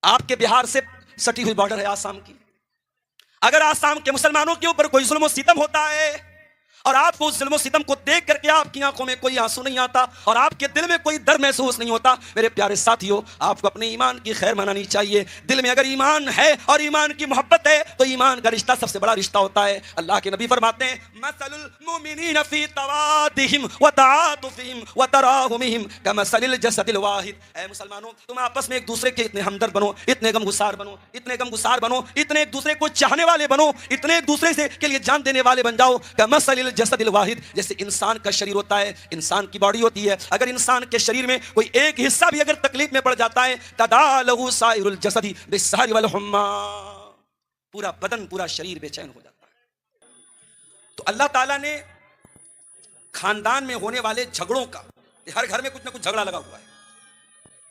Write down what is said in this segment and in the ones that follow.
आपके बिहार से सटी हुई बॉर्डर है आसाम की। अगर आसाम के मुसलमानों के ऊपर कोई जुल्म सितम होता है और आपको उस जुल्म सितम को देख करके आपकी आंखों में कोई आंसू नहीं आता और आपके दिल में कोई दर्द महसूस नहीं होता, मेरे प्यारे साथियों, आपको अपने ईमान की खैर मनानी चाहिए। दिल में अगर ईमान है और ईमान की मोहब्बत है तो ईमान का रिश्ता सबसे बड़ा रिश्ता होता है। अल्लाह के नबी फरमाते हैं, मसलुल मुमिनीन फी तवादिहिम व तआतुफिहिम व तराहुमिहिम कमसलिल जसदिल वाहिद। ऐ मुसलमानों, तुम आपस में एक दूसरे के इतने हमदर्द बनो, इतने गमगुसार बनो, इतने गमगुसार बनो, इतने एक दूसरे को चाहने वाले बनो, इतने एक दूसरे से के लिए जान देने वाले बन जाओ। कमसलिल जसदिल वाहिद, जैसे इंसान का शरीर होता है, इंसान की बॉडी होती है, अगर इंसान के शरीर में कोई एक हिस्सा भी अगर तकलीफ में पड़ जाता है, तदालहु साइरुल जसदी बिस्सहरी वल हुम्मा, पूरा बदन पूरा शरीर बेचैन हो जाता है। तो अल्लाह ताला ने खानदान में होने वाले झगड़ों का, हर घर में कुछ ना कुछ झगड़ा लगा हुआ है,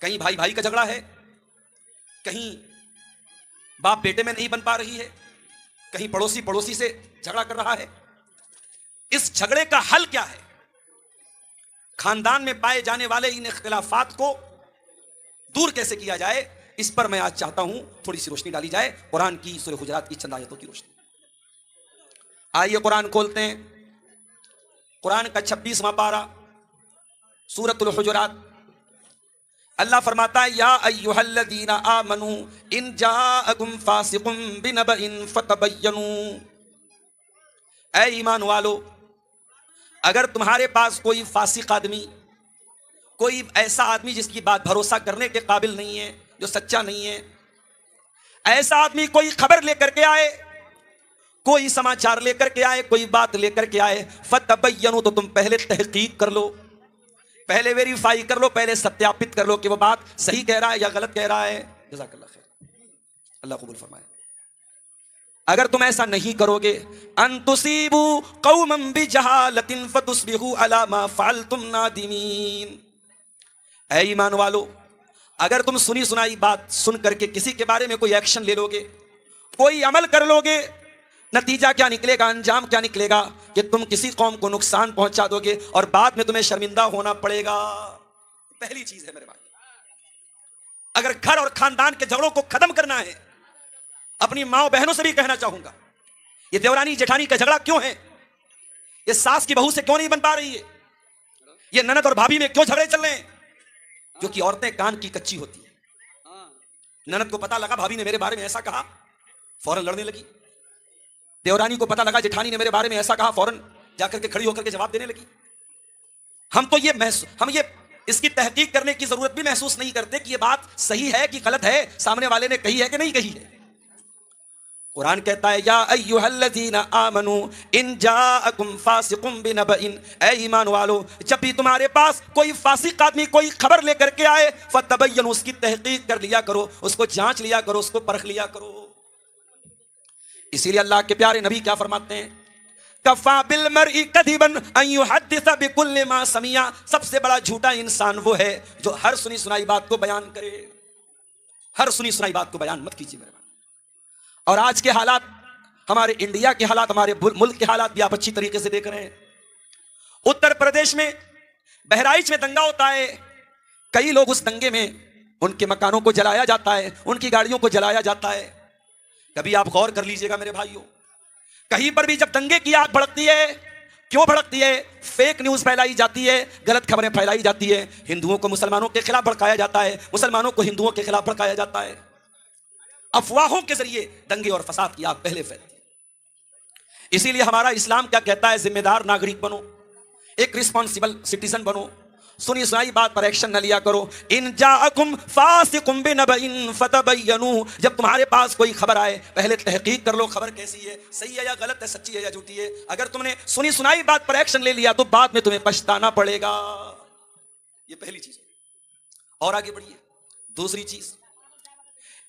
कहीं भाई भाई का झगड़ा है, कहीं बाप बेटे में नहीं बन पा रही है, कहीं पड़ोसी पड़ोसी से झगड़ा कर रहा है। इस झगड़े का हल क्या है? खानदान में पाए जाने वाले इन इख्तिलाफात को दूर कैसे किया जाए, इस पर मैं आज चाहता हूं थोड़ी सी रोशनी डाली जाए कुरान की सूरह हुजरात की चंद आयतों की रोशनी। आइए कुरान खोलते हैं, कुरान का 26वां पारा, सूरतुल हुजरात। अल्लाह फरमाता है, या अय्युहल्लज़ीना आमनू इन जाअकुम फासिकुम बिनबइन फतबय्यनू। ऐ ईमान वालो, अगर तुम्हारे पास कोई फासिक आदमी, कोई ऐसा आदमी जिसकी बात भरोसा करने के काबिल नहीं है, जो सच्चा नहीं है, ऐसा आदमी कोई खबर लेकर के आए, कोई समाचार लेकर के आए, कोई बात लेकर के आए, फतबय्यनू, तो तुम पहले तहकीक कर लो, पहले वेरीफाई कर लो, पहले सत्यापित कर लो कि वो बात सही कह रहा है या गलत कह रहा है। जज़ाकल्लाह खैर, अल्लाह कबूल फरमाए। अगर तुम ऐसा नहीं करोगे, अन तुसीबू कौमम बिजहालतिन फतुस्बिहू अला मा फअलतुम नादिमीन। ऐ ईमान वालो, अगर तुम सुनी सुनाई बात सुन करके किसी के बारे में कोई एक्शन ले लोगे, कोई अमल कर लोगे, नतीजा क्या निकलेगा, अंजाम क्या निकलेगा कि तुम किसी कौम को नुकसान पहुंचा दोगे और बाद में तुम्हें शर्मिंदा होना पड़ेगा। पहली चीज है मेरे भाई, अगर घर और खानदान के झगड़ों को खत्म करना है, अपनी माँ बहनों से भी कहना चाहूंगा, ये देवरानी जेठानी का झगड़ा क्यों है, ये सास की बहू से क्यों नहीं बन पा रही है, ये ननद और भाभी में क्यों झगड़े चल रहे हैं? क्योंकि औरतें कान की कच्ची होती है। ननद को पता लगा भाभी ने मेरे बारे में ऐसा कहा, फौरन लड़ने लगी। देवरानी को पता लगा जेठानी ने मेरे बारे में ऐसा कहा, फौरन जाकर के खड़ी होकर के जवाब देने लगी। हम ये इसकी तहकीक करने की जरूरत भी महसूस नहीं करते कि ये बात सही है कि गलत है, सामने वाले ने कही है कि नहीं कही है। कुरान कहता है, या अय्युहल्लज़ीना आमनू इन जाअकुम फासिकुम बिनबइन। ऐ ईमान वालो, जब भी तुम्हारे पास कोई फासिक आदमी कोई खबर लेकर के आए, फतबय्यनू, उसकी तहकीक कर लिया करो, उसको जांच लिया करो, उसको परख लिया करो। इसीलिए अल्लाह के प्यारे नबी क्या फरमाते हैं, कफा बिल मरई कदिबन अन युहद्दिस बिकुल्लि मा समिया। सबसे बड़ा झूठा इंसान वो है जो हर सुनी सुनाई बात को बयान करे। हर सुनी सुनाई बात को बयान मत कीजिए मेरे भाई। और आज के हालात, हमारे इंडिया के हालात, हमारे मुल्क के हालात भी आप अच्छी तरीके से देख रहे हैं। उत्तर प्रदेश में बहराइच में दंगा होता है, कई लोग उस दंगे में उनके मकानों को जलाया जाता है, उनकी गाड़ियों को जलाया जाता है। कभी आप गौर कर लीजिएगा मेरे भाइयों, कहीं पर भी जब दंगे की आग भड़कती है, क्यों भड़कती है? फेक न्यूज फैलाई जाती है, गलत खबरें फैलाई जाती है, हिंदुओं को मुसलमानों के खिलाफ भड़काया जाता है, मुसलमानों को हिंदुओं के खिलाफ भड़काया जाता है। अफवाहों के जरिए दंगे और फसाद की आग पहले फैलती है। इसीलिए हमारा इस्लाम क्या कहता है, जिम्मेदार नागरिक बनो, एक रिस्पॉन्सिबल सिटीजन बनो, सुनी सुनाई बात पर एक्शन न लिया करो। इन जाअकुम फासिकुम बिनबइन फतबय्यनू, जब तुम्हारे पास कोई खबर आए पहले तहकीक कर लो, खबर कैसी है, सही है या गलत है, सच्ची है या झूठी है। अगर तुमने सुनी सुनाई बात पर एक्शन ले लिया तो बाद में तुम्हें पछताना पड़ेगा। ये पहली चीज। और आगे बढ़िए, दूसरी चीज,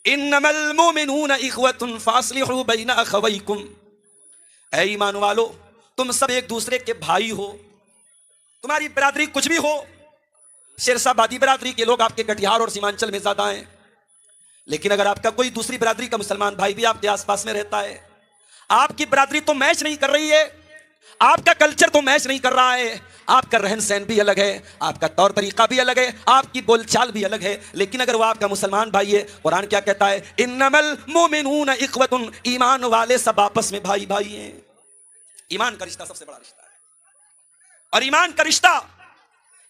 इन्नमल मुमिनूना इख्वतुन फास्लिहू बैना अखवैकुम। ऐ ईमान वालो, तुम सब एक दूसरे के भाई हो। तुम्हारी बिरादरी कुछ भी हो, शेरशाबादी बिरादरी के लोग आपके कटिहार और सीमांचल में ज्यादा हैं, लेकिन अगर आपका कोई दूसरी बिरादरी का मुसलमान भाई भी आपके आसपास में रहता है, आपकी बिरादरी तो मैच नहीं कर रही है, आपका कल्चर तो मैच नहीं कर रहा है, आपका रहन सहन भी अलग है, आपका तौर तरीका भी अलग है, आपकी बोलचाल भी अलग है, लेकिन अगर वो आपका मुसलमान भाई है, कुरान क्या कहता है, इन्नमल मोमिनून इख्वतुन, ईमान वाले सब आपस में भाई भाई हैं। ईमान का रिश्ता सबसे बड़ा रिश्ता है, और ईमान का रिश्ता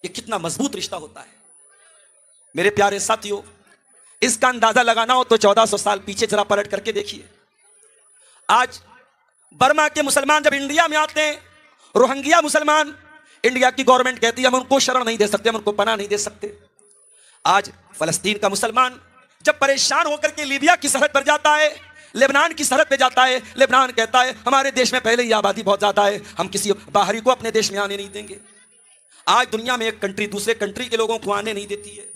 ये कितना मजबूत रिश्ता होता है मेरे प्यारे साथियों। इसका अंदाजा लगाना हो तो 1400 साल पीछे जरा पलट करके देखिए। आज बर्मा के मुसलमान जब इंडिया में आते हैं, रोहिंग्या मुसलमान, इंडिया की गवर्नमेंट कहती है हम उनको शरण नहीं दे सकते, हम उनको पनाह नहीं दे सकते। आज फलस्तीन का मुसलमान जब परेशान होकर के लीबिया की सरहद पर जाता है, लेबनान की सरहद पे जाता है, लेबनान कहता है हमारे देश में पहले ही आबादी बहुत ज्यादा है, हम किसी बाहरी को अपने देश में आने नहीं देंगे। आज दुनिया में एक कंट्री दूसरे कंट्री के लोगों को आने नहीं देती है।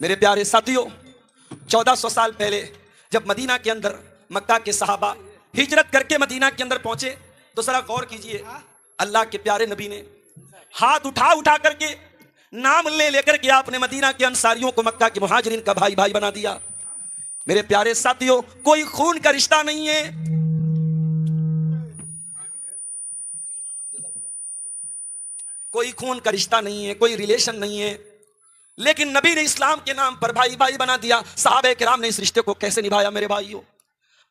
मेरे प्यारे साथियों, 1400 साल पहले जब मदीना के अंदर मक्का के सहाबा हिजरत करके मदीना के अंदर पहुंचे, तो जरा गौर कीजिए, अल्लाह के प्यारे नबी ने हाथ उठा उठा करके नाम ले लेकर के आपने मदीना के अंसारियों को मक्का के मुहाजिरीन का भाई भाई बना दिया। मेरे प्यारे साथियों, कोई खून का रिश्ता नहीं है, कोई खून का रिश्ता नहीं है, कोई रिलेशन नहीं है, लेकिन नबी ने इस्लाम के नाम पर भाई भाई बना दिया। सहाबे किराम ने इस रिश्ते को कैसे निभाया मेरे भाइयों।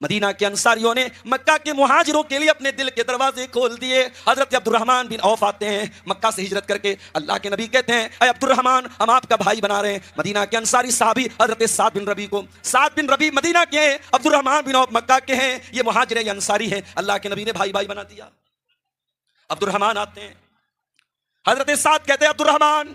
मदीना के अंसारियों ने मक्का के मुहाजिरों के लिए अपने दिल के दरवाजे खोल दिए। हजरत अब्दुर्रहमान बिन औफ आते हैं मक्का से हिजरत करके, अल्लाह के नबी कहते हैं अय अब्दुर्रहमान हम आपका भाई बना रहे हैं। मदीना के अंसारी साहबी हजरत साद बिन रबी को, साद बिन रबी मदीना के हैं, अब्दुर्रहमान बिन औफ मक्का के हैं, ये मुहाजिर ये अंसारी हैं, अल्लाह के नबी ने भाई भाई बना दिया। अब्दुर्रहमान आते हैं, हजरत साद कहते हैं अब्दुर्रहमान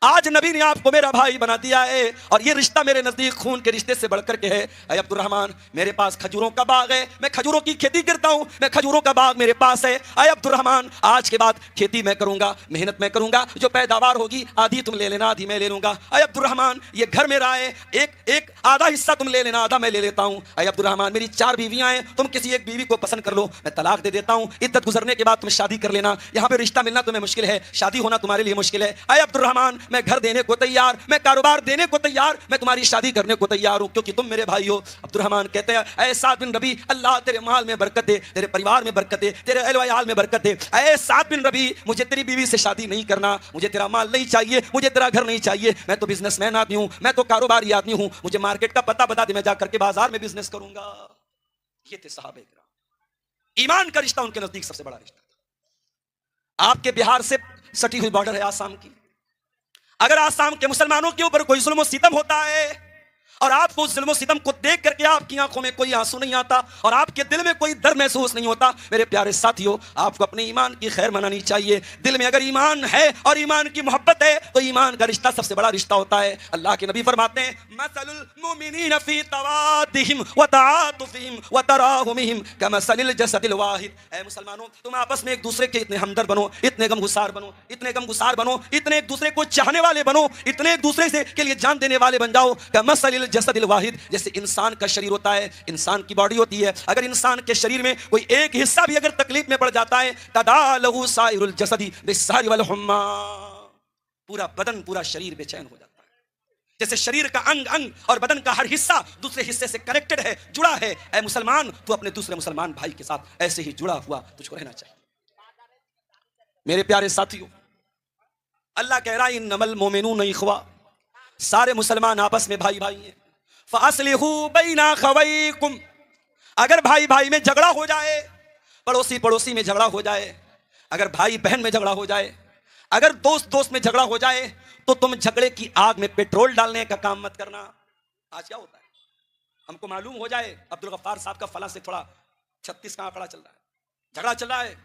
आज नबी ने आपको मेरा भाई बना दिया है, और ये रिश्ता मेरे नजदीक खून के रिश्ते से बढ़कर के है। अय अब्दुर्रहमान मेरे पास खजूरों का बाग है, मैं खजूरों की खेती करता हूं, मैं खजूरों का बाग मेरे पास है। अय अब्दुर्रहमान आज के बाद खेती मैं करूंगा, मेहनत मैं करूंगा, जो पैदावार होगी आधी तुम ले लेना, आधी मैं ले लूंगा। अय अब्दुर्रहमान ये घर मेरा है, एक आधा हिस्सा तुम ले लेना, आधा मैं ले लेता हूं। अय अब्दुर्रहमान मेरी 4 बीवियां हैं, तुम किसी एक बीवी को पसंद कर लो, मैं तलाक दे देता हूं, इद्दत गुजरने के बाद तुम शादी कर लेना, यहां पे रिश्ता मिलना तुम्हें मुश्किल है, शादी होना तुम्हारे लिए मुश्किल है। अय अब्दुर्रहमान मैं घर देने को तैयार, मैं कारोबार देने को तैयार, मैं तुम्हारी शादी करने को तैयार हूं, क्योंकि तुम मेरे भाई हो। अब्दुर्रहमान कहते हैं ऐ साद बिन रबी अल्लाह तेरे माल में बरकत दे, तेरे परिवार में बरकत दे, तेरे अहल वयाल में बरकत दे। ऐ साद बिन रबी मुझे तेरी बीवी से शादी नहीं करना, मुझे तेरा माल नहीं चाहिए, मुझे तेरा घर नहीं चाहिए, मैं तो बिजनेसमैन आदमी हूं, मैं तो कारोबारी आदमी हूं, मुझे मार्केट का पता बता दे, मैं जाकर के बाजार में बिजनेस करूंगा। ये थे सहाबे किराम। ईमान का रिश्ता उनके नजदीक सबसे बड़ा रिश्ता था। आपके बिहार से सटी हुई बॉर्डर है आसाम की, अगर आसाम के मुसलमानों के ऊपर कोई जुल्म सितम होता है और आपको उस जुल्म सितम को देख करके आपकी आंखों में कोई आंसू नहीं आता और आपके दिल में कोई दर्द महसूस नहीं होता, मेरे प्यारे साथियों आपको अपने ईमान की खैर मनानी चाहिए। दिल में अगर ईमान है और ईमान की मोहब्बत है तो ईमान का रिश्ता सबसे बड़ा रिश्ता होता है। अल्लाह के नबी फरमाते हैं मसलुल मुमिनीन फी तवादिहिम व तआतुफिहिम व तराहुमिहिम कमसलिल जसदिल वाहिद। ऐ मुसलमानों तुम आपस में एक दूसरे के इतने हमदर्द बनो, इतने गमगुसार बनो, इतने गमगुसार बनो, इतने एक दूसरे को चाहने वाले बनो, इतने एक दूसरे से के लिए जान देने वाले बन जाओ। कमसलिल जसदिल वाहिद, जैसे इंसान का शरीर होता है, इंसान की बॉडी होती है, अगर इंसान के शरीर में कोई एक हिस्सा भी अगर तकलीफ में पड़ जाता है तदालहु साइरुल जसदी बिस्सारि वल हुम्मा, पूरा बदन पूरा शरीर बेचैन हो जाता है। जैसे शरीर का अंग अंग और बदन का हर हिस्सा दूसरे हिस्से से कनेक्टेड है, जुड़ा है। ऐ मुसलमान तू अपने दूसरे मुसलमान भाई के साथ ऐसे ही जुड़ा हुआ तुझको रहना चाहिए। मेरे प्यारे साथियों अल्लाह कह रहा है इन्नमल मोमिनून इख्वा, सारे मुसलमान आपस में भाई भाई हैं। फ़अस्लिहू बैना ख़वैकुम, अगर भाई भाई में झगड़ा हो जाए, पड़ोसी पड़ोसी में झगड़ा हो जाए, अगर भाई बहन में झगड़ा हो जाए, अगर दोस्त दोस्त में झगड़ा हो जाए, तो तुम झगड़े की आग में पेट्रोल डालने का काम मत करना। आज क्या होता है, हमको मालूम हो जाए अब्दुल गफ्फार साहब का फला से थोड़ा 36 का आंकड़ा चल रहा है, झगड़ा चल रहा है,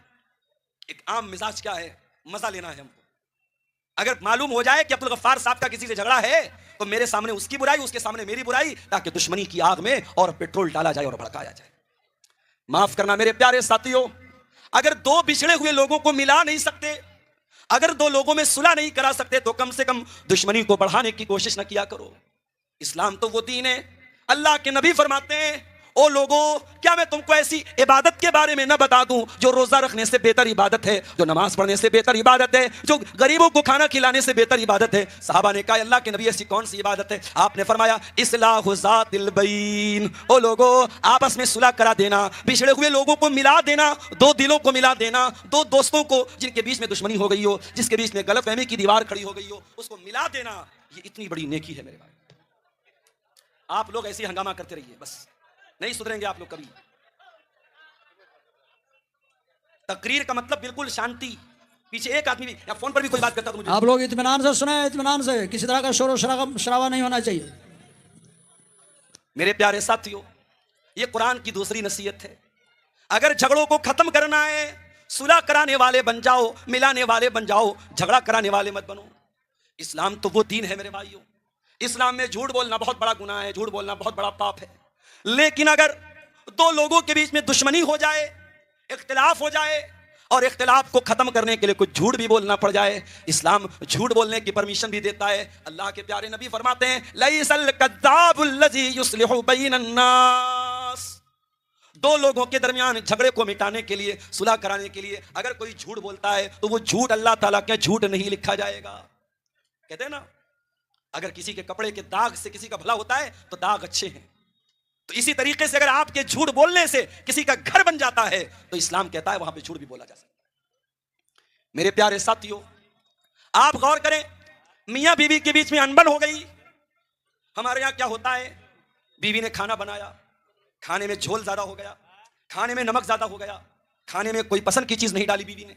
एक आम मिजाज क्या है, मजा लेना है हमको। अगर मालूम हो जाए कि अब्दुल गफ्फार साहब का किसी से झगड़ा है तो मेरे सामने उसकी बुराई, उसके सामने मेरी बुराई, ताकि दुश्मनी की आग में और पेट्रोल डाला जाए और भड़काया जाए। माफ करना मेरे प्यारे साथियों, अगर दो बिछड़े हुए लोगों को मिला नहीं सकते, अगर दो लोगों में सुलह नहीं करा सकते, तो कम से कम दुश्मनी को बढ़ाने की कोशिश न किया करो। इस्लाम तो वो दीन है, अल्लाह के नबी फरमाते हैं ओ लोगों, क्या मैं तुमको ऐसी इबादत के बारे में न बता दूं जो रोजा रखने से बेहतर इबादत है, जो नमाज पढ़ने से बेहतर इबादत है, जो गरीबों को खाना खिलाने से बेहतर इबादत है। साहबा ने कहा अल्लाह के नबी ऐसी कौन सी इबादत है? आपने फरमाया इस्लाहु ज़ातिल बैन। ओ लोगों, आपस में सुलह करा देना, बिछड़े हुए लोगों को मिला देना, दो दिलों को मिला देना, दो दोस्तों को जिनके बीच में दुश्मनी हो गई हो, जिसके बीच में गलतफहमी की दीवार खड़ी हो गई हो, उसको मिला देना, ये इतनी बड़ी नेकी है मेरे भाई। आप लोग ऐसे हंगामा करते रहिए, बस नहीं सुधरेंगे आप लोग कभी। तकरीर का मतलब बिल्कुल शांति। पीछे एक आदमी भी या फोन पर भी कोई बात करता तो मुझे आप लोग इत्मीनान से सुने, इत्मीनान से, किसी तरह का शोर शराबा नहीं होना चाहिए। मेरे प्यारे साथियों, ये कुरान की दूसरी नसीहत है। अगर झगड़ों को खत्म करना है, सुलह कराने वाले बन जाओ, मिलाने वाले बन जाओ, झगड़ा कराने वाले मत बनो। इस्लाम तो वो दीन है मेरे भाइयों। इस्लाम में झूठ बोलना बहुत बड़ा गुनाह है, झूठ बोलना बहुत बड़ा पाप है। लेकिन अगर दो लोगों के बीच में दुश्मनी हो जाए, इख्तिलाफ हो जाए और इख्तिलाफ को खत्म करने के लिए कुछ झूठ भी बोलना पड़ जाए, इस्लाम झूठ बोलने की परमिशन भी देता है। अल्लाह के प्यारे नबी फरमाते हैं लैसल कद्दाबुल लज़ी युस्लिहु बैनन नास। दो लोगों के दरमियान झगड़े को मिटाने के लिए, सुलह कराने के लिए अगर कोई झूठ बोलता है तो वो झूठ अल्लाह ताला के झूठ नहीं लिखा जाएगा। कहते हैं ना, अगर किसी के कपड़े के दाग से किसी का भला होता है तो दाग अच्छे हैं। तो इसी तरीके से अगर आपके झूठ बोलने से किसी का घर बन जाता है तो इस्लाम कहता है वहां पे झूठ भी बोला जा सकता है। मेरे प्यारे साथियों, आप गौर करें, मियां बीवी के बीच में अनबन हो गई। हमारे यहां क्या होता है, बीवी ने खाना बनाया, खाने में झोल ज्यादा हो गया, खाने में नमक ज्यादा हो गया, खाने में कोई पसंद की चीज नहीं डाली बीवी ने।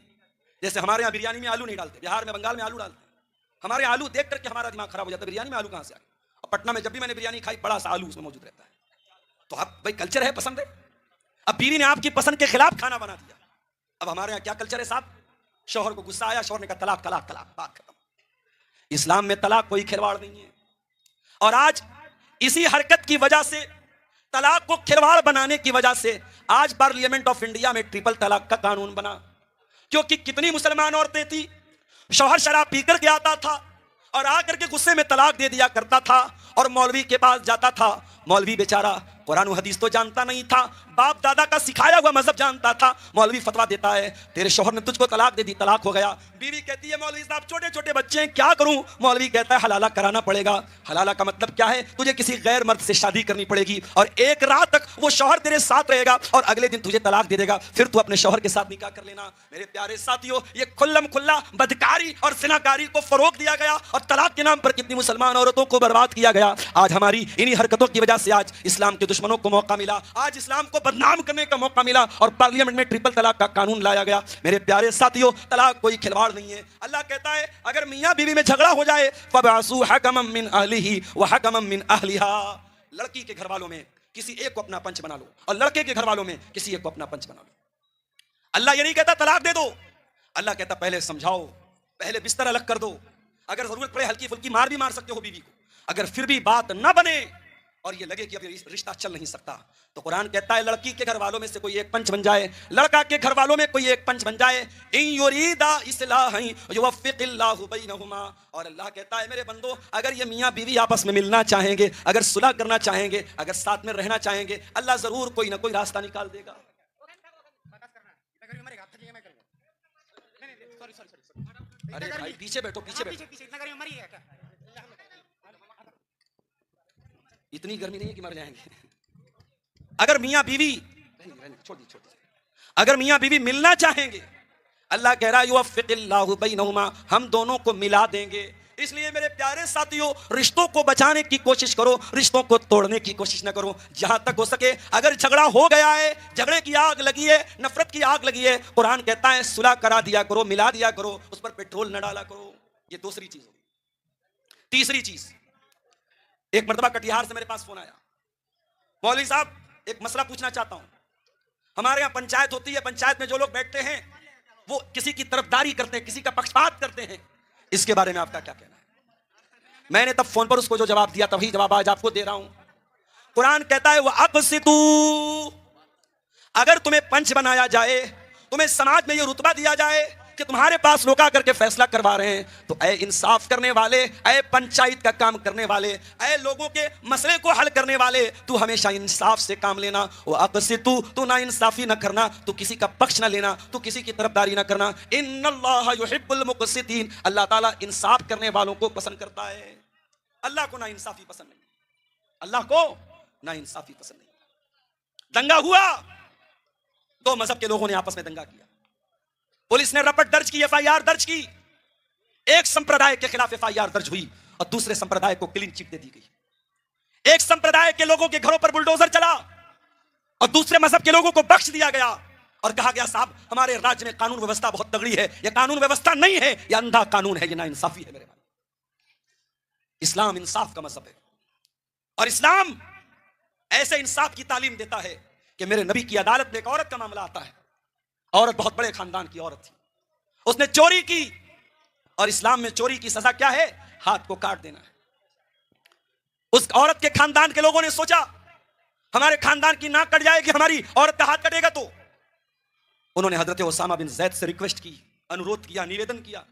जैसे हमारे यहां बिरयानी में आलू नहीं डालते, बिहार में बंगाल में आलू डालते। हमारे आलू देख करके हमारा दिमाग खराब हो जाता है, बिरयानी में आलू कहां से आ गया। और पटना में जब भी मैंने बिरयानी खाई, बड़ा सा आलू उसमें मौजूद रहता है। तो आप भाई कल्चर है, पसंद है। अब बीवी ने आपकी पसंद के खिलाफ खाना बना दिया। अब हमारे यहां क्या कल्चर है साहब, शौहर को गुस्सा आया, शौहर ने कहा तलाक तलाक तलाक, बात खत्म। इस्लाम में तलाक कोई खिलवाड़ नहीं है। और आज इसी हरकत की वजह से, तलाक को खिलवाड़ बनाने की वजह से आज पार्लियामेंट ऑफ इंडिया में ट्रिपल तलाक का कानून बना। क्योंकि कितनी मुसलमान औरतें थी, शौहर शराब पीकर के आता था और आकर के गुस्से में तलाक दे दिया करता था और मौलवी के पास जाता था। मौलवी बेचारा कुरान और हदीस तो जानता नहीं था, बाप दादा का सिखाया हुआ मजहब जानता था। मौलवी फतवा देता है तेरे शौहर ने तुझको तलाक दे दी, तलाक हो गया। बीवी कहती है मौलवी साहब छोटे छोटे बच्चे हैं, क्या करूं? मौलवी कहता है हलाला कराना पड़ेगा। हलाला का मतलब क्या है, तुझे किसी गैर मर्द से शादी करनी पड़ेगी और एक रात तक वो शौहर तेरे साथ रहेगा और अगले दिन तुझे तलाक दे देगा, फिर तू अपने शौहर के साथ निकाह कर लेना। मेरे प्यारे साथियों, ये खुल्लम खुल्ला बदकारी और जिनाकारी को फरोग दिया गया और तलाक के नाम पर कितनी मुसलमान औरतों को बर्बाद किया गया। आज हमारी इन्हीं हरकतों की वजह से आज इस्लाम के दुश्मनों को मौका मिला, आज इस्लाम को बदनाम करने का मौका मिला और पार्लियामेंट में ट्रिपल तलाक का कानून लाया गया। मेरे प्यारे साथियों, तलाक कोई खिलवाड़ नहीं है। अल्लाह कहता है अगर मियां बीवी में झगड़ा हो जाए फबअसू हकमम मिन अहलिही व हकमम मिन अहलिहा। लड़की के घर वालों में किसी एक को अपना पंच बना लो और लड़के के घर वालों में किसी एक को अपना पंच बना लो। अल्लाह ये नहीं कहता तलाक दे दो, अल्लाह कहता पहले समझाओ, पहले बिस्तर अलग कर दो। अगर जरूरत पड़े हल्की फुल्की मार भी मार सकते हो बीवी को। अगर फिर भी बात ना बने और ये लगे कि अब रिश्ता चल नहीं सकता, तो कुरान कहता है लड़की के घर वालों में से कोई एक पंच बन जाए, लड़का के घर वालों में कोई एक पंच बन जाए। इन युरीदा इस्लाहन युवफ्फिकिल्लाहु बैनहुमा। और अल्लाह कहता है मेरे बंदो, अगर ये मियां बीवी आपस में मिलना चाहेंगे, अगर सुलह करना चाहेंगे, अगर साथ में रहना चाहेंगे, अल्लाह जरूर कोई ना कोई रास्ता निकाल देगा। अरे भाई पीछे बैठो, पीछे बैठो। इतनी गर्मी नहीं है कि मर जाएंगे। अगर मियां बीवी छोड़ दी, अगर मियां बीवी मिलना चाहेंगे, अल्लाह कह रहा है युवफ्फिकिल्लाहु बैनहुमा, हम दोनों को मिला देंगे। इसलिए मेरे प्यारे साथियों, रिश्तों को बचाने की कोशिश करो, रिश्तों को तोड़ने की कोशिश ना करो। जहां तक हो सके, अगर झगड़ा हो गया है, झगड़े की आग लगी है, नफरत की आग लगी है, कुरान कहता है सुलह करा दिया करो, मिला दिया करो, उस पर पेट्रोल न डाला करो। ये दूसरी चीज होगी। तीसरी चीज, एक मर्तबा कटिहार से मेरे पास फोन आया, मौलवी साहब एक मसला पूछना चाहता हूं। हमारे यहां पंचायत होती है, पंचायत में जो लोग बैठते हैं वो किसी की तरफदारी करते हैं, किसी का पक्षपात करते हैं, इसके बारे में आपका क्या कहना है? मैंने तब फोन पर उसको जो जवाब दिया, तभी जवाब आज आपको दे रहा हूं। कुरान कहता है वह अक़सितू, अगर तुम्हें पंच बनाया जाए, तुम्हें समाज में यह रुतबा दिया जाए कि तुम्हारे पास लोग आकर के फैसला करवा रहे हैं, तो ऐ इंसाफ करने वाले, ऐ पंचायत का काम करने वाले, ऐ लोगों के मसले को हल करने वाले, तू हमेशा इंसाफ से काम लेना। वो अक़सितु, तू ना इंसाफी ना करना, तू किसी का पक्ष ना लेना, तू किसी की तरफदारी ना करना। इन्नल्लाह युहिब्बुल मुक़सितीन, अल्लाह ताला इंसाफ करने वालों को पसंद करता है। अल्लाह को ना इंसाफी पसंद नहीं, अल्लाह को ना इंसाफी पसंद नहीं। दंगा हुआ, दो मजहब के लोगों ने आपस में दंगा किया, पुलिस ने रपट दर्ज की, एफआईआर दर्ज की। एक संप्रदाय के खिलाफ एफआईआर दर्ज हुई और दूसरे संप्रदाय को क्लीन चिट दे दी गई। एक संप्रदाय के लोगों के घरों पर बुलडोजर चला और दूसरे मजहब के लोगों को बख्श दिया गया और कहा गया साहब हमारे राज्य में कानून व्यवस्था बहुत तगड़ी है। यह कानून व्यवस्था नहीं है, यह अंधा कानून है, यह ना इंसाफी है मेरे भाई। इस्लाम इंसाफ का मजहब है और इस्लाम ऐसे इंसाफ की तालीम देता है कि मेरे नबी की अदालत में एक औरत का मामला आता है। औरत बहुत बड़े खानदान की औरत थी, उसने चोरी की और इस्लाम में चोरी की सजा क्या है? हाथ को काट देना है। उस औरत के खानदान के लोगों ने सोचा हमारे खानदान की नाक कट जाएगी, हमारी औरत का हाथ कटेगा, तो उन्होंने हजरत उसामा बिन जैद से रिक्वेस्ट की, अनुरोध किया, निवेदन किया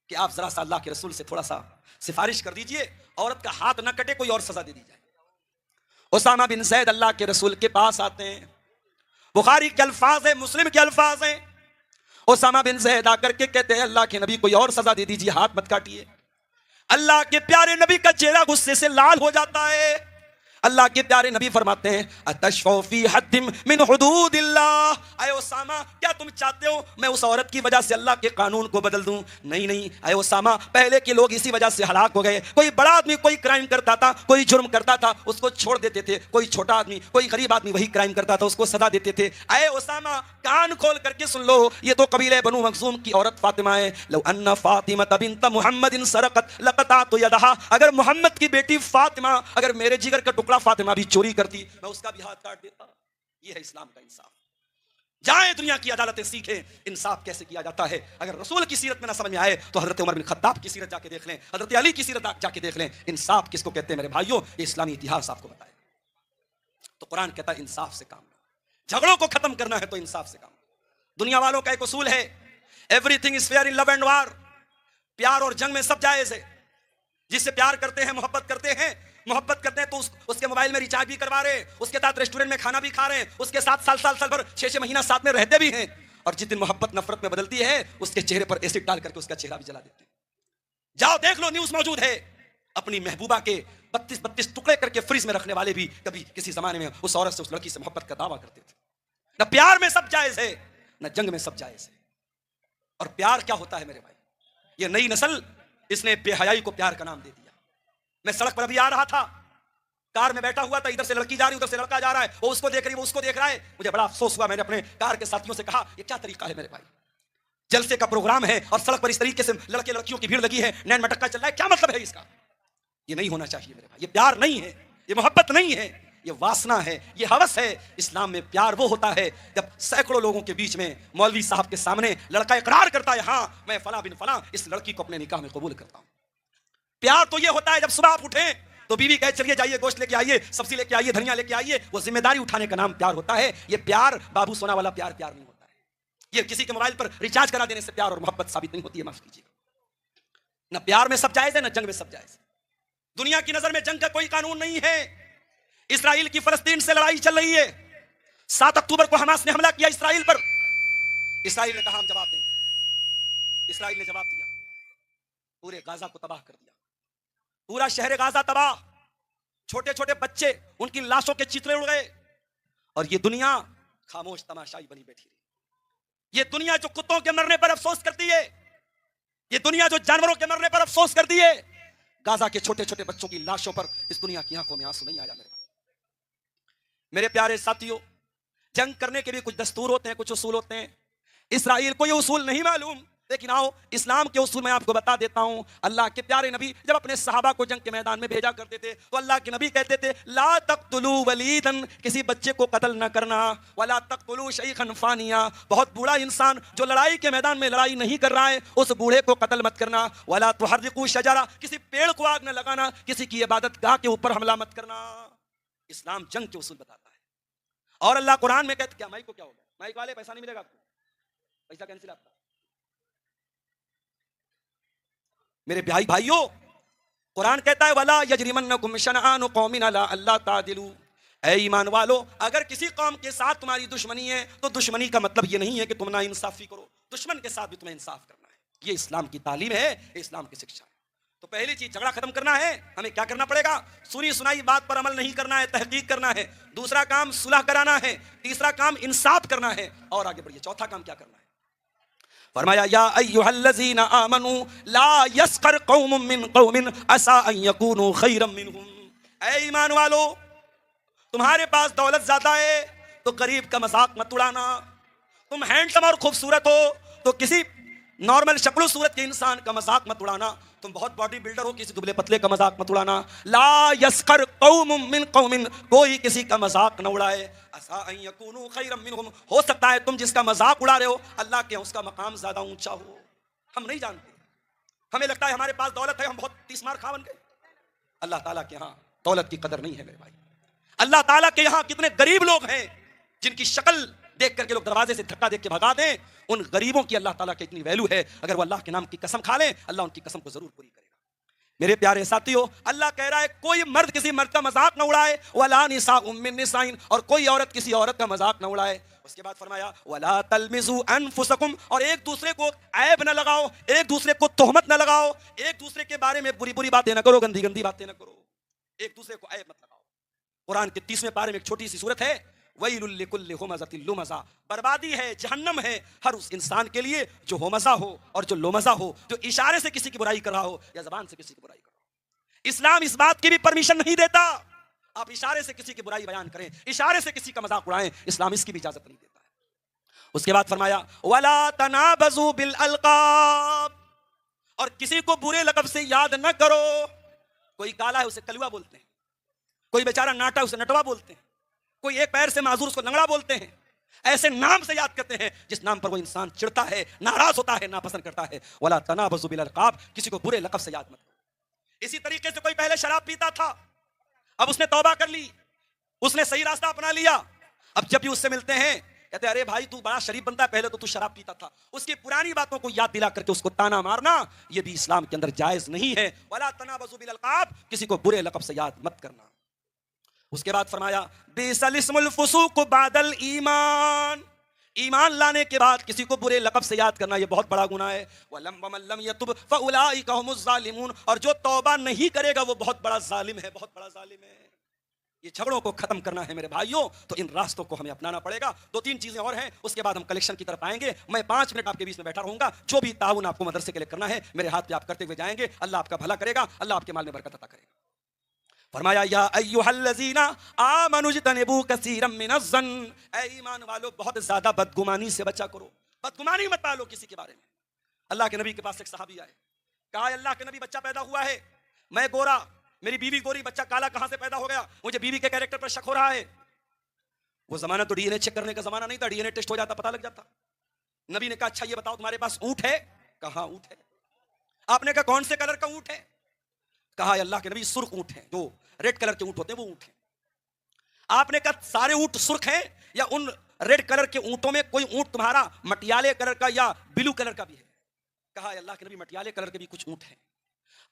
कि आप जरा सा अल्लाह के रसूल से थोड़ा सा सिफारिश कर दीजिए, औरत का हाथ ना कटे, कोई और सजा दे दी जाए। उसामा बिन जैद अल्लाह के रसूल के पास आते हैं। बुखारी के अल्फाज है, मुस्लिम के अल्फाज हैं। उसामा बिन जैद आकर के कहते हैं अल्लाह के नबी कोई और सजा दे दीजिए, हाथ मत काटिए। अल्लाह के प्यारे नबी का चेहरा गुस्से से लाल हो जाता है। अल्लाह के प्यारे नबी फरमाते हैं अतशफ़ौ फी हद्दिम मिन हुदूदिल्लाह, अय उसामा क्या तुम चाहते हो मैं उस औरत की वजह से अल्लाह के कानून को बदल दूं? नहीं नहीं अय उसामा, पहले के लोग इसी वजह से हलाक हो गए। कोई बड़ा आदमी कोई क्राइम करता था, कोई जुर्म करता था, उसको छोड़ देते थे। कोई छोटा आदमी, कोई गरीब आदमी वही क्राइम करता था, उसको सजा देते थे। अय उसामा कान खोल करके सुन लो, ये तो कबीले बनु मखज़ूम की औरत फातिमा है। लौ अन्ना फातिमा बिन्त मुहम्मदिन सरक़त लक़तअतु यदहा, अगर मोहम्मद की बेटी फातिमा, अगर मेरे जिगर का फातिमा भी चोरी करती, मैं उसका भी हाथ काट देता। यह है इस्लाम का इंसाफ। जाए दुनिया की अदालतें सीखें इंसाफ कैसे किया जाता है। अगर रसूल की सीरत में ना समझ में आए तो हजरत उमर बिन खत्ताब की सीरत जाके देख लें, हजरत अली की सीरत जाके देख लें। इंसाफ किसको कहते हैं मेरे भाइयों? ये इस्लामी इतिहास आपको बताए। तो कुरान कहता है इंसाफ से काम, झगड़ों को खत्म करना है तो इंसाफ से काम। दुनिया वालों का एक उसूल है everything is fair in love and वार, प्यार और जंग में सब जायज है। जिससे प्यार करते हैं, मोहब्बत करते हैं तो उसके मोबाइल में रिचार्ज भी करवा रहे हैं, उसके साथ रेस्टोरेंट में खाना भी खा रहे हैं, उसके साथ साल भर 6 महीना साथ में रहते भी हैं। और जिस दिन मोहब्बत नफरत में बदलती है उसके चेहरे पर एसिड डाल करके उसका चेहरा भी जला देते हैं। जाओ देख लो, न्यूज मौजूद है। अपनी महबूबा के 32 टुकड़े करके फ्रिज में रखने वाले भी कभी किसी जमाने में उस औरत से, उस लड़की से मोहब्बत का दावा करते थे। न प्यार में सब जायज है, न जंग में सब जायज है। और प्यार क्या होता है मेरे भाई? ये नई नस्ल, इसने बेहयाई को प्यार का नाम दे दिया। मैं सड़क पर अभी आ रहा था, कार में बैठा हुआ था, इधर से लड़की जा रही, उधर से लड़का जा रहा है, वो उसको देख रही, वो उसको देख रहा है। मुझे बड़ा अफसोस हुआ। मैंने अपने कार के साथियों से कहा ये क्या तरीका है मेरे भाई? जलसे का प्रोग्राम है और सड़क पर इस तरीके से लड़के लड़कियों की भीड़ लगी है, नैन मटक्का चल रहा है, क्या मतलब है इसका? ये नहीं होना चाहिए मेरे भाई। ये प्यार नहीं है, ये मोहब्बत नहीं है, ये वासना है, ये हवस है। इस्लाम में प्यार वो होता है जब सैकड़ों लोगं के बीच में मौलवी साहब के सामने लड़का इकरार करता है, हाँ मैं फला बिन फला इस लड़की को अपने निकाह में कबूल करता हूं। प्यार तो ये होता है जब सुबह आप उठे तो बीवी कहे चलिए जाइए गोश्त लेके आइए, सब्जी लेके आइए, धनिया लेके आइए। वो जिम्मेदारी उठाने का नाम प्यार होता है। ये प्यार बाबू सोना वाला प्यार नहीं होता है। ये किसी के मोबाइल पर रिचार्ज करा देने से प्यार और मोहब्बत साबित नहीं होती है, माफ कीजिएगा। न प्यार में सब जायज है, न जंग में सब जायज। दुनिया की नजर में जंग का कोई कानून नहीं है। इसराइल की फलस्तीन से लड़ाई चल रही है। 7 अक्टूबर को हमास ने हमला किया इसराइल पर। इसराइल ने कहा हम जवाब देंगे। इसराइल ने जवाब दिया, पूरे गाजा को तबाह कर दिया, पूरा शहर गाजा तबाह, छोटे छोटे बच्चे, उनकी लाशों के चितरे उड़ गए। और ये दुनिया खामोश तमाशाई बनी बैठी रही। ये दुनिया जो कुत्तों के मरने पर अफसोस करती है, ये दुनिया जो जानवरों के मरने पर अफसोस करती है, गाजा के छोटे छोटे बच्चों की लाशों पर इस दुनिया की आंखों में आंसू नहीं आया। मेरे प्यारे साथियों, जंग करने के भी कुछ दस्तूर होते हैं, कुछ उसूल होते हैं। इसराइल को ये उसूल नहीं मालूम, लेकिन आओ इस्लाम के उसूल मैं आपको बता देता हूं। अल्लाह के प्यारे नबी जब अपने सहाबा को जंग के मैदान में भेजा करते थे तो अल्लाह के नबी कहते थे ला तक़्तुलू वलीदन, किसी बच्चे को कत्ल ना करना, वला तक़्तुलू शैखन फानिया, बहुत बूढ़ा इंसान जो लड़ाई के मैदान में लड़ाई नहीं कर रहा है उस बूढ़े को कत्ल मत करना, वला तुहर्रिकू शजरा, किसी पेड़ को आग न लगाना, किसी की इबादत गाह के ऊपर हमला मत करना। इस्लाम जंग के उसूल बताता है। और अल्लाह कुरान में कहते, क्या माइक को क्या हो गया? माइक वाले पैसा नहीं मिलेगा आपको, पैसा कैंसिल आपका। मेरे भाई भाइयों, कुरान कहता है वला यजरिमन्नकुम शनआनु कौमिन अला अल्ला तादिलू, ऐ ईमान वालो, अगर किसी कौम के साथ तुम्हारी दुश्मनी है तो दुश्मनी का मतलब ये नहीं है कि तुम ना इंसाफी करो, दुश्मन के साथ भी तुम्हें इंसाफ करना है। ये इस्लाम की तालीम है, इस्लाम की शिक्षा है। तो पहली चीज, झगड़ा खत्म करना है, हमें क्या करना पड़ेगा? सुनी सुनाई बात पर अमल नहीं करना है, तहकीक करना है। दूसरा काम सुलह कराना है। तीसरा काम इंसाफ करना है। और आगे बढ़िए, चौथा काम क्या करना है? फरमाया या अय्युहल्लज़ीना आमनू ला यस्खर कौमुम मिन कौमिन असा अन यकूनु खैरम मिनहुम, ऐ ईमान वालो, तुम्हारे पास दौलत ज्यादा है तो गरीब का मजाक मत उड़ाना। तुम हैंडसम और खूबसूरत हो तो किसी नॉर्मल शक्लो सूरत के इंसान का मजाक मत उड़ाना। तुम बहुत बॉडी बिल्डर हो, किसी दुबले पतले का मजाक मत उड़ाना। ला यस्खर कौमुम मिन कौमिन, कोई किसी का मजाक न उड़ाए। असा अन यकूनु खैरम मिनहुम, हो सकता है तुम जिसका मजाक उड़ा रहे हो अल्लाह के उसका मकाम ज्यादा ऊंचा हो। हम नहीं जानते, हमें लगता है हमारे पास दौलत है, हम बहुत तीस मार खा बन गए। अल्लाह ताला के यहाँ दौलत की कदर नहीं है मेरे भाई। अल्लाह ताला के यहाँ कितने गरीब लोग हैं जिनकी शक्ल देख करके लोग दरवाजे से धक्का देख के भगा दें। उन गरीबों की अल्लाह ताला की इतनी वैल्यू है, अगर वो अल्लाह के नाम की कसम खा लें अल्लाह उनकी कसम को जरूर पूरी करेगा। मेरे प्यारे साथियों, अल्लाह कह रहा है कोई मर्द किसी मर्द का मजाक न उड़ाए, वला निसाउम मिन निसाइन, और कोई औरत किसी औरत का मजाक न उड़ाए। उसके बाद फरमाया वला तलमिजू अनफुसकुम, और एक दूसरे को ऐब न लगाओ, एक दूसरे को तोहमत न लगाओ, एक दूसरे के बारे में बुरी बुरी बातें न करो, गंदी गंदी बातें न करो, एक दूसरे को ऐब मत लगाओ। कुरान के 30वें पारे में एक छोटी सी सूरत है, वैलुल लिकुल्लि हुमज़तिल लुमज़ा, बर्बादी है, जहन्नम है हर उस इंसान के लिए जो होमज़ा हो और जो लोमज़ा हो, जो इशारे से किसी की बुराई कर रहा हो या जबान से किसी की बुराई कर रहा हो। इस्लाम इस बात की भी परमिशन नहीं देता आप इशारे से किसी की बुराई बयान करें, इशारे से किसी का मजाक उड़ाएं, इस्लाम इसकी भी इजाजत नहीं देता है। उसके बाद फरमाया वला तनाबज़ू बिल अलक़ाब, और किसी को बुरे लक़ब से याद न करो। कोई काला है उसे कलुआ बोलते हैं, कोई बेचारा नाटा उसे नटवा बोलते हैं, कोई एक पैर से माजूर उसको लंगड़ा बोलते हैं। ऐसे नाम से याद करते हैं जिस नाम पर वो इंसान चिढ़ता है, नाराज होता है, नापसंद करता है। वला तनाबज़ू बिल अलक़ाब, किसी को बुरे लक़ब से याद मत करो। इसी तरीके से कोई पहले शराब पीता था, अब उसने तौबा कर ली, उसने सही रास्ता अपना लिया। अब जब भी उससे मिलते हैं कहते अरे भाई तू बड़ा शरीफ बनता है, पहले तो तू शराब पीता था। उसकी पुरानी बातों को याद दिला करके उसको ताना मारना यह भी इस्लाम के अंदर जायज नहीं है। वला तनाबज़ू बिल अलक़ाब, किसी को बुरे लक़ब से याद मत करना। उसके बाद फरमाया बिसल इस्मुल फुसूक बादल ईमान, ईमान लाने के बाद किसी को बुरे लक़ब से याद करना यह बहुत बड़ा गुनाह है। वलम वमल्लम यतुब फउलाइका हुमुज़ ज़ालिमून, और जो तौबा नहीं करेगा वो बहुत बड़ा जालिम है, बहुत बड़ा जालिम है। ये झगड़ों को खत्म करना है मेरे भाइयों, तो इन रास्तों को हमें अपनाना पड़ेगा। 2-3 चीजें और हैं, उसके बाद हम कलेक्शन की तरफ आएंगे। मैं 5 मिनट आपके बीच में बैठा रहूंगा। जो भी ताउन आपको मदरसे के लिए करना है मेरे हाथ पे आप करते हुए जाएंगे। अल्लाह आपका भला करेगा, अल्लाह आपके माल में बरकत अता करेगा। फरमाया या अय्युहल्लज़ीना आमनू इज्तनिबू कसीरम मिनज़्ज़न, ऐ ईमान वालों बहुत ज्यादा बदगुमानी से बचा करो। बदगुमानी मत पालो किसी के बारे में। अल्लाह के नबी के पास एक सहाबी आए, कहा अल्लाह के नबी बच्चा पैदा हुआ है, मैं गोरा, मेरी बीवी गोरी, बच्चा काला कहां से पैदा हो गया? मुझे बीवी के कैरेक्टर पर शक हो रहा है। वो जमाना तो डीएनए चेक करने का जमाना नहीं था, डीएनए टेस्ट हो जाता पता लग जाता। नबी ने कहा अच्छा ये बताओ तुम्हारे पास ऊंट है? कहा ऊंट है। आपने कहा कौन से कलर का ऊंट है? कहा अल्लाह के नबी सुर्ख ऊंट है, जो रेड कलर के ऊंट होते हैं वो ऊंट है। आपने कहा सारे ऊंट सुर्ख हैं या उन रेड कलर के ऊंटों में कोई ऊंट तुम्हारा मटियाले कलर का या ब्लू कलर का भी है? कहा अल्लाह के नबी मटियाले कलर के भी कुछ ऊंट हैं।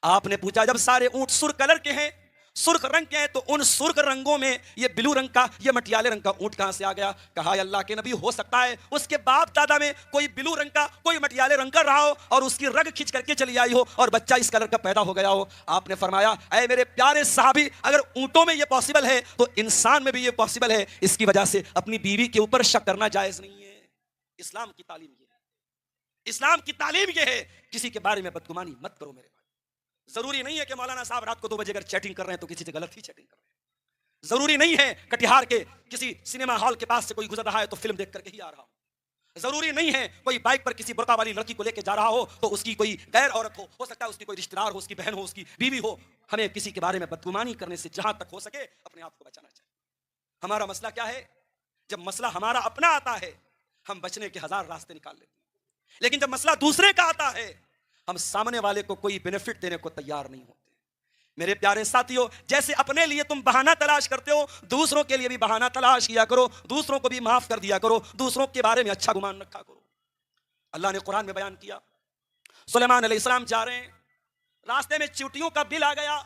आपने पूछा जब सारे ऊंट सुर्ख कलर के हैं, सुर्ख रंग के हैं, तो उन सुर्ख रंगों में ये ब्लू रंग का, ये मटियाले रंग का ऊंट कहां से आ गया? कहा अल्लाह के नबी हो सकता है उसके बाप दादा में कोई ब्लू रंग का, कोई मटियाले रंग का रहा हो और उसकी रग खींच करके चली आई हो और बच्चा इस कलर का पैदा हो गया हो। आपने फरमाया ऐ मेरे प्यारे साहबी, अगर ऊंटों में ये पॉसिबल है तो इंसान में भी ये पॉसिबल है। इसकी वजह से अपनी बीवी के ऊपर शक करना जायज नहीं है। इस्लाम की तालीम ये है, इस्लाम की तालीम ये है, किसी के बारे में बदगुमानी मत करो मेरे भाई। जरूरी नहीं है कि मौलाना साहब रात को 2 बजे अगर चैटिंग कर रहे हैं तो किसी से गलत ही चैटिंग कर रहे हैं। जरूरी नहीं है कटिहार के किसी सिनेमा हॉल के पास से कोई गुजर रहा है तो फिल्म देख करके ही आ रहा हो। जरूरी नहीं है कोई बाइक पर किसी बुर्का वाली लड़की को लेकर जा रहा हो तो उसकी कोई गैर औरत हो सकता है उसकी कोई रिश्तेदार हो, उसकी बहन हो, उसकी बीवी हो। हमें किसी के बारे में बदगुमानी करने से जहां तक हो सके अपने आप को बचाना चाहिए। हमारा मसला क्या है? जब मसला हमारा अपना आता है हम बचने के 1000 रास्ते निकाल लेते हैं, लेकिन जब मसला दूसरे का आता है हम सामने वाले को कोई बेनिफिट देने को तैयार नहीं होते। मेरे प्यारे साथियों, जैसे अपने लिए तुम बहाना तलाश करते हो, दूसरों के लिए भी बहाना तलाश किया करो, दूसरों को भी माफ कर दिया करो, दूसरों के बारे में अच्छा गुमान रखा करो। अल्लाह ने कुरान में बयान किया, सुलेमान अलैहिस्सलाम जा रहे हैं, रास्ते में चींटियों का बिल आ गया,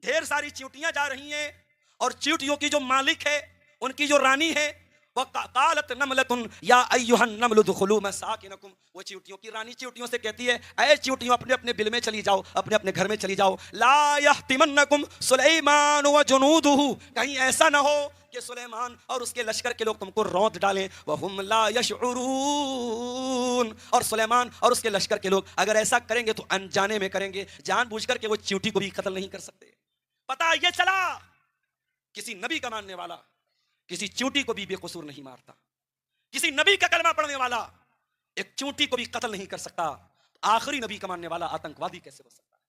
ढेर सारी चींटियां जा रही हैं, और चींटियों की जो मालिक है, उनकी जो रानी है, वह कालत नमलतुन या अय्युहन नमलु दुखुलू मसाकिनकुम, वो चींटियों की रानी चींटियों से कहती है, ऐ चींटियों अपने अपने बिल में चली जाओ, अपने अपने घर में चली जाओ। ला यहतिमन्नकुम सुलैमान व जुनूदुहु, कहीं ऐसा ना हो कि सुलेमान और उसके लश्कर के लोग तुमको रौंद डालें। वहुम ला यशउरून, और सुलेमान और उसके लश्कर के लोग अगर ऐसा करेंगे तो अनजाने में करेंगे, जानबूझकर के वो चींटी को भी कत्ल नहीं कर सकते। पता ये चला किसी नबी का मानने वाला किसी चींटी को भी बेकसूर नहीं मारता, किसी नबी का कलमा पढ़ने वाला एक चींटी को भी कत्ल नहीं कर सकता, आखिरी नबी का मानने वाला आतंकवादी कैसे हो सकता है?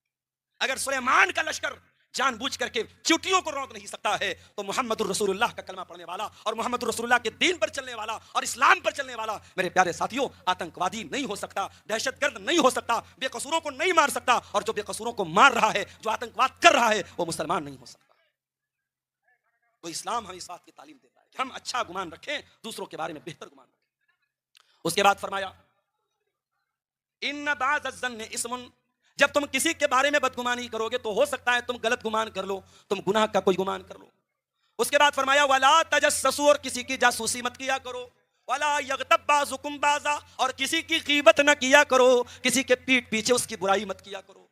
अगर सुलेमान का लश्कर जानबूझ करके चींटियों को रोक नहीं सकता है, तो मोहम्मदुर रसूलुल्लाह का कलमा पढ़ने वाला और मोहम्मदुर रसूलुल्लाह के दीन पर चलने वाला और इस्लाम पर चलने वाला, मेरे प्यारे साथियों, आतंकवादी नहीं हो सकता, दहशतगर्द नहीं हो सकता, बेकसूरों को नहीं मार सकता, और जो बेकसूरों को मार रहा है, जो आतंकवाद कर रहा है, वो मुसलमान नहीं हो सकता। तो इस्लाम हमें इस बात की तालीम देता है कि हम अच्छा गुमान रखें, दूसरों के बारे में बेहतर गुमान रखें। उसके बाद फरमाया, इन्न बाज़-ज़न्न इस्मुन, जब तुम किसी के बारे में बदगुमानी करोगे तो हो सकता है तुम गलत गुमान कर लो, तुम गुनाह का कोई गुमान कर लो। उसके बाद फरमाया, वला तजस्ससू, और किसी की जासूसी मत किया करो, वला यग़तब बाज़ुकुम बाज़ा, और किसी की गीबत न किया करो, किसी के पीठ पीछे उसकी बुराई मत किया करो।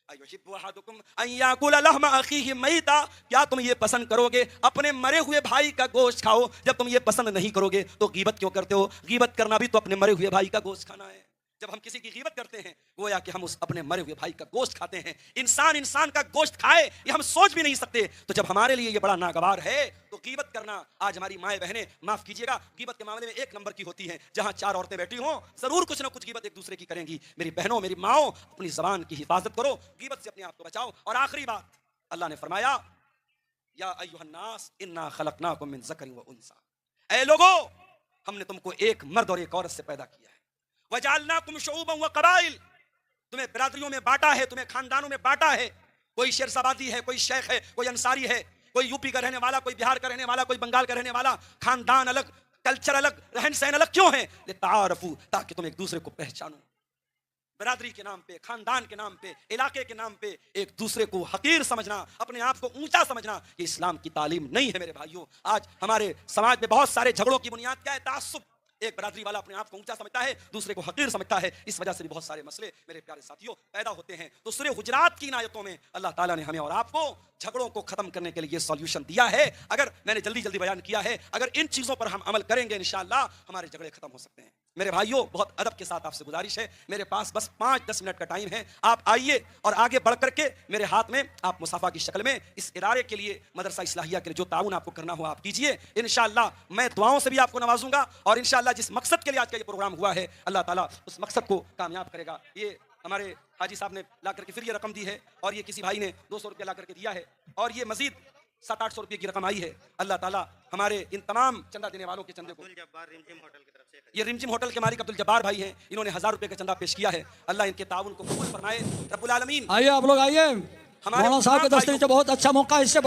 अयुहिब्बु अहदुकुम अन याकुला लहमा अखीहि मैता, क्या तुम ये पसंद करोगे अपने मरे हुए भाई का गोश्त खाओ? जब तुम ये पसंद नहीं करोगे तो गीबत क्यों करते हो? गीबत करना भी तो अपने मरे हुए भाई का गोश्त खाना है। जब हम किसी की गीबत करते हैं, गोया कि हम उस अपने मरे हुए भाई का गोश्त खाते हैं। इंसान इंसान का गोश्त खाए ये हम सोच भी नहीं सकते, तो जब हमारे लिए ये बड़ा नागवार है तो गीबत करना, आज हमारी माएँ बहनें, माफ कीजिएगा, गीबत के मामले में एक नंबर की होती हैं। जहां चार औरतें बैठी हों, जरूर कुछ ना कुछ गीबत एक दूसरे की करेंगी। मेरी बहनों, मेरी माओ, अपनी जबान की हिफाजत करो, गीबत से अपने आप को बचाओ। और आखिरी बात, अल्लाह ने फरमाया, या अय्युहन्नास इन्ना खलकनाकुम मिन ज़करिन व उन्सा, ऐ लोगो, हमने तुमको एक मर्द और एक औरत से पैदा किया है। वजअलनाकुम शुऊबन व क़बाइल, तुम्हें बिरादरियों में बांटा है, तुम्हें खानदानों में बांटा है। कोई शेरशाबादी है, कोई शेख है, कोई अंसारी है, कोई यूपी का रहने वाला, कोई बिहार का रहने वाला, कोई बंगाल का रहने वाला। खानदान अलग, कल्चर अलग, रहन सहन अलग क्यों है? लितारफू, ताकि तुम एक दूसरे को पहचानो। बिरादरी के नाम पे, खानदान के नाम पे, इलाके के नाम पे एक दूसरे को हकीर समझना, अपने आप को ऊंचा समझना, ये इस्लाम की तालीम नहीं है। मेरे भाइयों, आज हमारे समाज में बहुत सारे झगड़ों की बुनियाद क्या है? तासुब। एक बिरादरी वाला अपने आप को ऊंचा समझता है, दूसरे को हकीर समझता है। इस वजह से भी बहुत सारे मसले मेरे प्यारे साथियों पैदा होते हैं। तो सूरह हुजरात की इन आयतों में अल्लाह ताला ने हमें और आपको झगड़ों को खत्म करने के लिए सॉल्यूशन दिया है। अगर मैंने जल्दी जल्दी बयान किया है, अगर इन चीजों पर हम अमल करेंगे, इंशाअल्लाह हमारे झगड़े खत्म हो सकते हैं। मेरे भाइयों, बहुत अदब के साथ आपसे गुजारिश है, मेरे पास बस 5-10 मिनट का टाइम है। आप आइए और आगे बढ़ करके मेरे हाथ में आप मुसाफा की शक्ल में इस इदारे के लिए, मदरसा इस्लाहिया के लिए जो ताउन आपको करना हो आप कीजिए। इंशाअल्लाह मैं दुआओं से भी आपको नवाजूंगा, और इंशाअल्लाह जिस मकसद के लिए आज का ये प्रोग्राम हुआ है, अल्लाह ताला उस मकसद को कामयाब करेगा। ये हमारे हाजी साहब ने ला करके फिर ये रकम दी है, और ये किसी भाई ने 200 रुपया ला करके दिया है, और ये मजीद 700-800 रुपये की रकम आई है। अल्लाह ताला हमारे इन तमाम चंदा देने वालों के चंदे को, ये रिमझिम होटल के मालिक अब्दुल जब्बार भाई हैं, इन्होंने 1000 रुपये का चंदा पेश किया है। अल्लाह इनके ताउन को कबूल फरमाए, रब्बुल आलमीन। आइए आप लोग आइए, मौलाना साहब के दस्तक से बहुत अच्छा मौका है, इससे